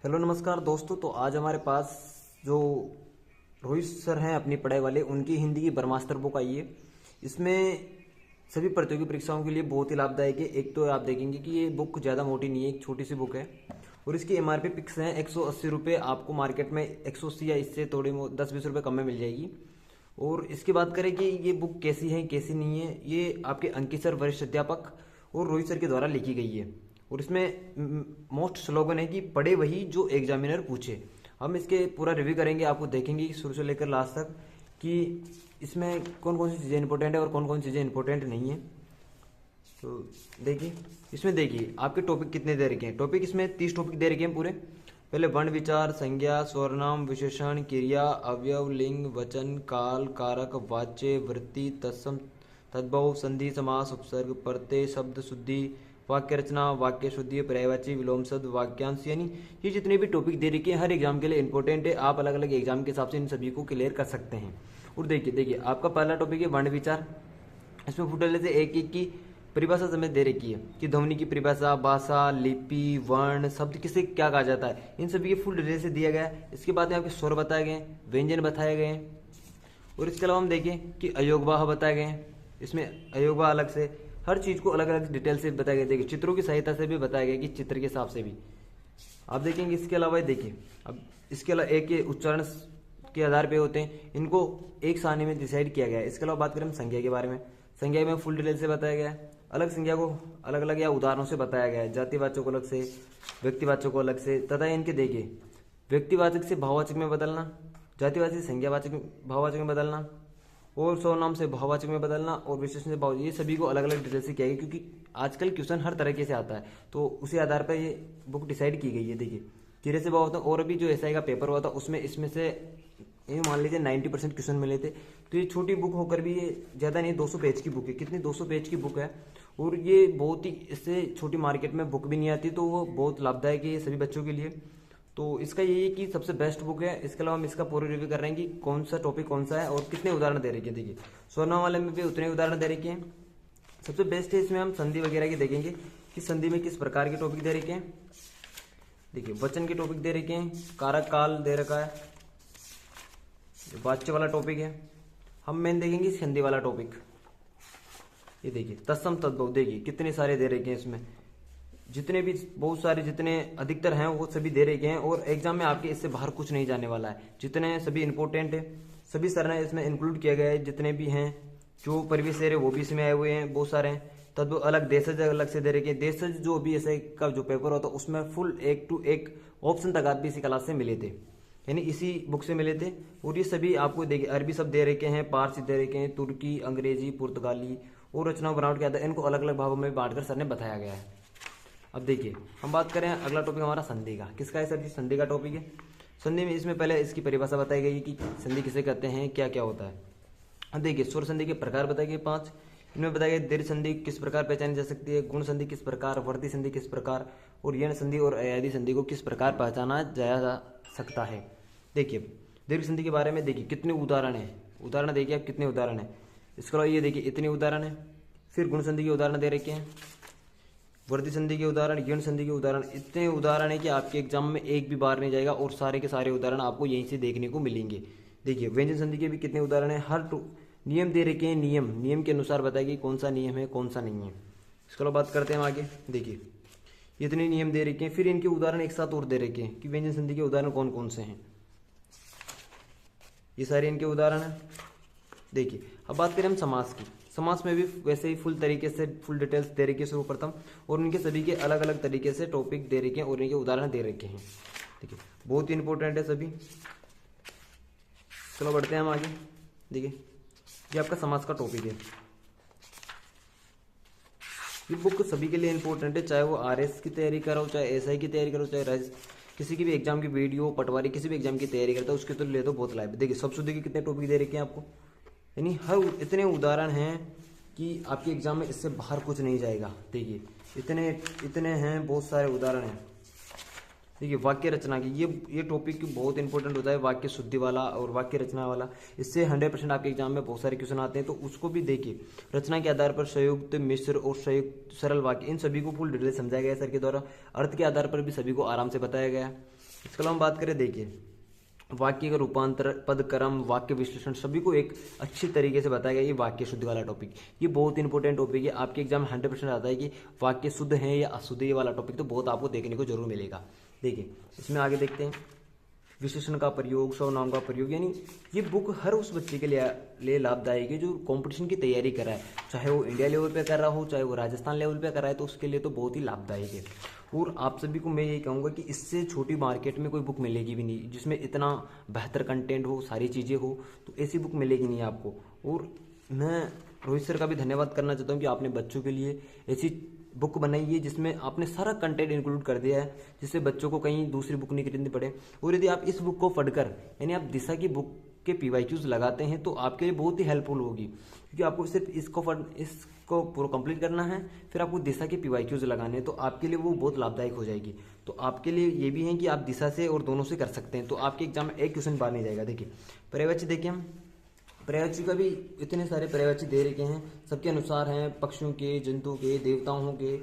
Hello नमस्कार दोस्तों। तो आज हमारे पास जो रोहित सर हैं अपनी पढ़ाई वाले, उनकी हिंदी की ब्रह्मास्त्र बुक आई है। इसमें सभी प्रतियोगी परीक्षाओं के लिए बहुत ही लाभदायक है। एक तो आप देखेंगे कि ये बुक ज़्यादा मोटी नहीं है, एक छोटी सी बुक है और इसकी एमआरपी फिक्स है 180 रुपये। आपको मार्केट में 180 या इससे थोड़ी 10-20 रुपये कम में मिल जाएगी। और इसकी बात करें कि ये बुक कैसी है कैसी नहीं है, ये आपके अंकित सर वरिष्ठ अध्यापक और रोहित सर के द्वारा लिखी गई है। और इसमें मोस्ट स्लोगन है कि पढ़े वही जो एग्जामिनर पूछे। हम इसके पूरा रिव्यू करेंगे, आपको देखेंगे शुरू से लेकर लास्ट तक कि इसमें कौन कौन सी चीज़ें इंपॉर्टेंट है और कौन कौन सी चीज़ें इंपॉर्टेंट नहीं है। तो देखिए, इसमें देखिए आपके टॉपिक कितने दे रखे हैं। टॉपिक इसमें 30 टॉपिक दे रखे हैं पूरे। पहले वर्ण विचार, संज्ञा, सर्वनाम, विशेषण, क्रिया, अवयव, लिंग, वचन, काल, कारक, वाच्य, वृत्ति, तत्सम, तद्भव, संधि, समास, उपसर्ग, प्रत्यय, शब्द शुद्धि, वाक्य रचना, वाक्य शुद्धि, पर्यायवाची, विलोम शब्द, वाक्यांश, यानी ये जितने भी टॉपिक दे रखे हैं हर एग्जाम के लिए इंपॉर्टेंट है। आप अलग अलग एग्जाम के हिसाब से इन सभी को क्लियर कर सकते हैं। और देखिए आपका पहला टॉपिक है वर्ण विचार। इसमें फुटले से एक एक की परिभाषा समेत दे रखी है कि ध्वनि की परिभाषा, भाषा, लिपि, वर्ण, शब्द किसे क्या कहा जाता है, इन सभी के फुल डिटेल से दिया गया है। इसके बाद में आपके स्वर बताए गए, व्यंजन बताए गए हैं। और इसके अलावा हम देखें कि अयोगवाह बताए गए हैं। इसमें अयोगवाह अलग से, हर चीज़ को अलग अलग डिटेल से बताया गया। देखिए चित्रों की सहायता से भी बताया गया कि चित्र के हिसाब से भी आप देखेंगे। इसके अलावा देखिए, अब इसके अलावा एक के उच्चारण के आधार पे होते हैं, इनको एक सारणी में डिसाइड किया गया है। इसके अलावा बात करें हम संज्ञा के बारे में, संज्ञा में फुल डिटेल से बताया गया है। अलग संज्ञा को अलग अलग या उदाहरणों से बताया गया है। जातिवाचक को अलग से, व्यक्तिवाचक को अलग से, तथा इनके देखिए व्यक्तिवाचक से भाववाचक में बदलना, जातिवाचक से संज्ञावाचक भाववाचक में बदलना, और सर्वनाम से भाववाचक में बदलना, और विशेषण से भाव, ये सभी को अलग अलग डिटेल से किया गया क्योंकि आजकल क्वेश्चन हर तरीके से आता है। तो उसी आधार पर ये बुक डिसाइड की गई है। देखिए किरे से भाव होता है, और अभी जो एसआई का पेपर हुआ था उसमें इसमें से ये मान लीजिए 90% क्वेश्चन मिले थे। तो ये छोटी बुक होकर भी ये ज़्यादा नहीं, 200 पेज की बुक है। कितनी 200 पेज की बुक है। और ये बहुत ही, इससे छोटी मार्केट में बुक भी नहीं आती, तो वो बहुत लाभदायक है ये सभी बच्चों के लिए। तो इसका यही है कि सबसे बेस्ट बुक है। इसके अलावा हम इसका पूरी रिव्यू कर रहे हैं कि कौन सा टॉपिक कौन सा है और कितने उदाहरण दे रखे हैं। देखिए स्वर्णा वाले में भी उतने उदाहरण दे रखे हैं। सबसे बेस्ट है इसमें हम संधि वगैरह की देखेंगे कि संधि में किस प्रकार के टॉपिक दे रखे हैं। देखिए वचन के टॉपिक दे रखे हैं, कारक काल दे रखा है, वाच्य वाला टॉपिक है। हम मेन देखेंगे संधि वाला टॉपिक। ये देखिए तत्सम तद्भव, देखिए कितने सारे दे रखे हैं। इसमें जितने भी बहुत सारे, जितने अधिकतर हैं वो सभी दे रखे हैं। और एग्जाम में आपके इससे बाहर कुछ नहीं जाने वाला है। जितने सभी इंपॉर्टेंट है सभी सर ने इसमें इंक्लूड किया गया है। जितने भी हैं जो परिवेश है वो भी इसमें आए हुए हैं, बहुत सारे हैं। तब अलग देशज अलग से दे रखे हैं। देशज जो भी ऐसे का जो पेपर होता है उसमें फुल 1 to 1 ऑप्शन तक आप भी इसी क्लास से मिले थे, यानी इसी बुक से मिले थे। और ये सभी आपको देखिए अरबी सब दे रखे हैं, पारसी दे रखे हैं, तुर्की, अंग्रेजी, पुर्तगाली, और रचना बनावट के आधार इनको अलग अलग भागों में बांटकर सर ने बताया गया है। अब देखिए हम बात करें अगला टॉपिक हमारा संधि का। किसका है सर जी? संधि का टॉपिक है। संधि में इसमें पहले इसकी परिभाषा बताई गई कि संधि किसे कहते हैं, क्या क्या होता है। अब देखिए स्वर संधि के प्रकार बताए गए 5। इनमें बताया गया दीर्घ संधि किस प्रकार पहचानी जा सकती है, गुण संधि किस प्रकार, वर्ती संधि किस प्रकार, और यण संधि और अयादी संधि को किस प्रकार पहचाना जाया जा सकता है। देखिए दीर्घ संधि के बारे में देखिए कितने उदाहरण है। उदाहरण देखिए आप कितने उदाहरण है। इसके अलावा ये देखिए इतने उदाहरण है। फिर गुण संधि के उदाहरण दे रखे हैं, वर्ती संधि के उदाहरण, यण संधि के उदाहरण, इतने उदाहरण है कि आपके एग्जाम में एक भी बार नहीं जाएगा और सारे के सारे उदाहरण आपको यहीं से देखने को मिलेंगे। देखिए व्यंजन संधि के भी कितने उदाहरण है। हर नियम दे रखे हैं, नियम के अनुसार बताएगी कौन सा नियम है कौन सा नहीं है। इसके अलावा बात करते हैं हम आगे। देखिए इतने नियम दे रखे हैं, फिर इनके उदाहरण एक साथ और दे रखे हैं कि व्यंजन संधि के उदाहरण कौन कौन से हैं। ये सारे इनके उदाहरण हैं। देखिए अब बात करें हम समास की। समास में भी वैसे ही फुल तरीके से फुल डिटेल्स दे रखे हैं सर्वप्रथम, और उनके सभी के अलग अलग तरीके से टॉपिक दे रखे हैं और इनके उदाहरण दे रखे हैं। देखिए बहुत ही इंपॉर्टेंट है सभी। चलो बढ़ते हैं हम आगे। देखिए ये आपका समास का टॉपिक है। ये बुक सभी के लिए इंपॉर्टेंट है, चाहे वो आरएस की तैयारी करो, चाहे एसआई की तैयारी करो, चाहे किसी की भी एग्जाम की वीडियो, पटवारी, किसी भी एग्जाम की तैयारी करता है उसके तो ले तो बहुत लाइव। देखिए सब शुद्धि के कितने टॉपिक दे रखे हैं आपको, यानी हर इतने उदाहरण हैं कि आपके एग्जाम में इससे बाहर कुछ नहीं जाएगा। देखिए इतने हैं, बहुत सारे उदाहरण हैं। देखिए वाक्य रचना की ये टॉपिक बहुत इंपॉर्टेंट होता है, वाक्य शुद्धि वाला और वाक्य रचना वाला। इससे 100% आपके एग्जाम में बहुत सारे क्वेश्चन आते हैं, तो उसको भी देखिए। रचना के आधार पर संयुक्त, मिश्र और संयुक्त सरल वाक्य, इन सभी को फुल डिटेल समझाया गया है सर के द्वारा। अर्थ के आधार पर भी सभी को आराम से बताया गया है। इसके अलावा हम बात करें, देखिए वाक्य का रूपांतर, पद क्रम, वाक्य विश्लेषण, सभी को एक अच्छी तरीके से बताया गया। ये वाक्य शुद्धि वाला टॉपिक ये बहुत इंपॉर्टेंट टॉपिक है। आपके एग्जाम में 100% आता है कि वाक्य शुद्ध है या अशुद्ध, ये वाला टॉपिक तो बहुत आपको देखने को जरूर मिलेगा। देखिए इसमें आगे देखते हैं, विशेषण का प्रयोग, सर्वनाम का प्रयोग, यानी ये बुक हर उस बच्चे के लिए लाभदायक है जो कंपटीशन की तैयारी कर रहा है, चाहे वो इंडिया लेवल पे कर रहा हो, चाहे वो राजस्थान लेवल पे कर रहा है, तो उसके लिए तो बहुत ही लाभदायक है। और आप सभी को मैं यही कहूँगा कि इससे छोटी मार्केट में कोई बुक मिलेगी भी नहीं जिसमें इतना बेहतर कंटेंट हो, सारी चीज़ें हो, तो ऐसी बुक मिलेगी नहीं आपको। और मैं रोहित सर का भी धन्यवाद करना चाहता हूँ कि आपने बच्चों के लिए ऐसी बुक बनाई है जिसमें आपने सारा कंटेंट इंक्लूड कर दिया है, जिससे बच्चों को कहीं दूसरी बुक नहीं खरीदनी पड़े। और यदि आप इस बुक को पढ़कर, यानी आप दिशा की बुक के PYQs लगाते हैं, तो आपके लिए बहुत ही हेल्पफुल होगी, क्योंकि आपको सिर्फ इसको पूरा कंप्लीट करना है, फिर आपको दिशा के PYQs लगाने हैं, तो आपके लिए वो बहुत लाभदायक हो जाएगी। तो आपके लिए ये भी है कि आप दिशा से और दोनों से कर सकते हैं, तो आपके एग्जाम में एक क्वेश्चन बाहर नहीं जाएगा। देखिए पर्यायवाची, देखिए हम पर्यायवाची का भी इतने सारे पर्यायवाची दे रखे हैं, सबके अनुसार हैं, पक्षियों के, जंतु के, देवताओं के,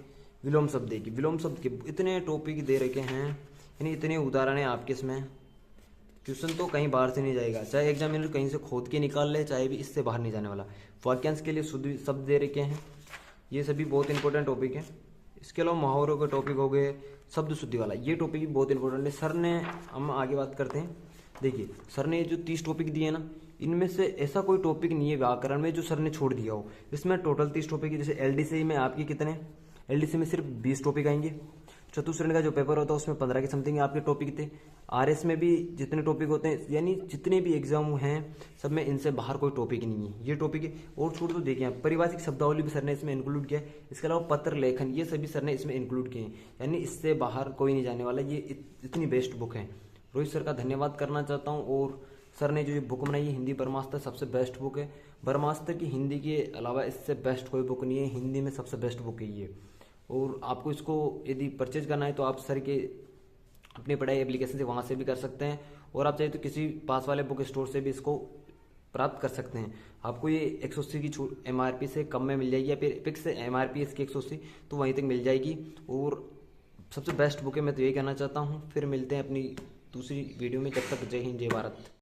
विलोम शब्द के, विलोम शब्द के इतने टॉपिक दे रखे हैं, यानी इतने उदाहरण हैं आपके इसमें। क्वेश्चन तो कहीं बाहर से नहीं जाएगा, चाहे एग्जामिनर कहीं से खोद के निकाल ले, चाहे भी इससे बाहर नहीं जाने वाला। वाक्यांश के लिए शुद्ध शब्द दे रखे हैं, ये सभी बहुत इंपॉर्टेंट टॉपिक है। इसके अलावा मुहावरों के टॉपिक हो गए, शब्द शुद्धि वाला, ये टॉपिक भी बहुत इंपॉर्टेंट है। सर ने, हम आगे बात करते हैं, देखिए सर ने जो 30 टॉपिक दिए ना, इनमें से ऐसा कोई टॉपिक नहीं है व्याकरण में जो सर ने छोड़ दिया हो। इसमें टोटल 30 टॉपिक है। जैसे LDC में आपके कितने, LDC में सिर्फ 20 टॉपिक आएंगे। चतुश्रेणी का जो पेपर होता है उसमें 15 के समथिंग आपके टॉपिक थे। RS में भी जितने टॉपिक होते हैं, यानी जितने भी एग्जाम हैं सब में इनसे बाहर कोई टॉपिक नहीं है, ये टॉपिक है। और छोड़ तो देखिए परिभाषिक शब्दावली भी सर ने इसमें इंक्लूड किया है। इसके अलावा पत्र लेखन, ये सभी सर ने इसमें इंक्लूड किए हैं, यानी इससे बाहर कोई नहीं जाने वाला। ये इतनी बेस्ट बुक है। रोहित सर का धन्यवाद करना चाहता हूँ। और सर ने जो ये बुक बनाई है, हिंदी ब्रह्मास्त्र, सबसे बेस्ट बुक है। ब्रह्मास्त्र की हिंदी के अलावा इससे बेस्ट कोई बुक नहीं है, हिंदी में सबसे बेस्ट बुक है ये। और आपको इसको यदि परचेज करना है तो आप सर के अपनी पढ़ाई एप्लीकेशन से वहाँ से भी कर सकते हैं, और आप चाहे तो किसी पास वाले बुक स्टोर से भी इसको प्राप्त कर सकते हैं। आपको ये 180 की छूट MRP से कम में मिल जाएगी, या फिर फिक्स MRP इसकी 180, तो वहीं तक मिल जाएगी। और सबसे बेस्ट बुक है, मैं तो यही कहना चाहता हूँ। फिर मिलते हैं अपनी दूसरी वीडियो में, जब तक जय हिंद जय भारत।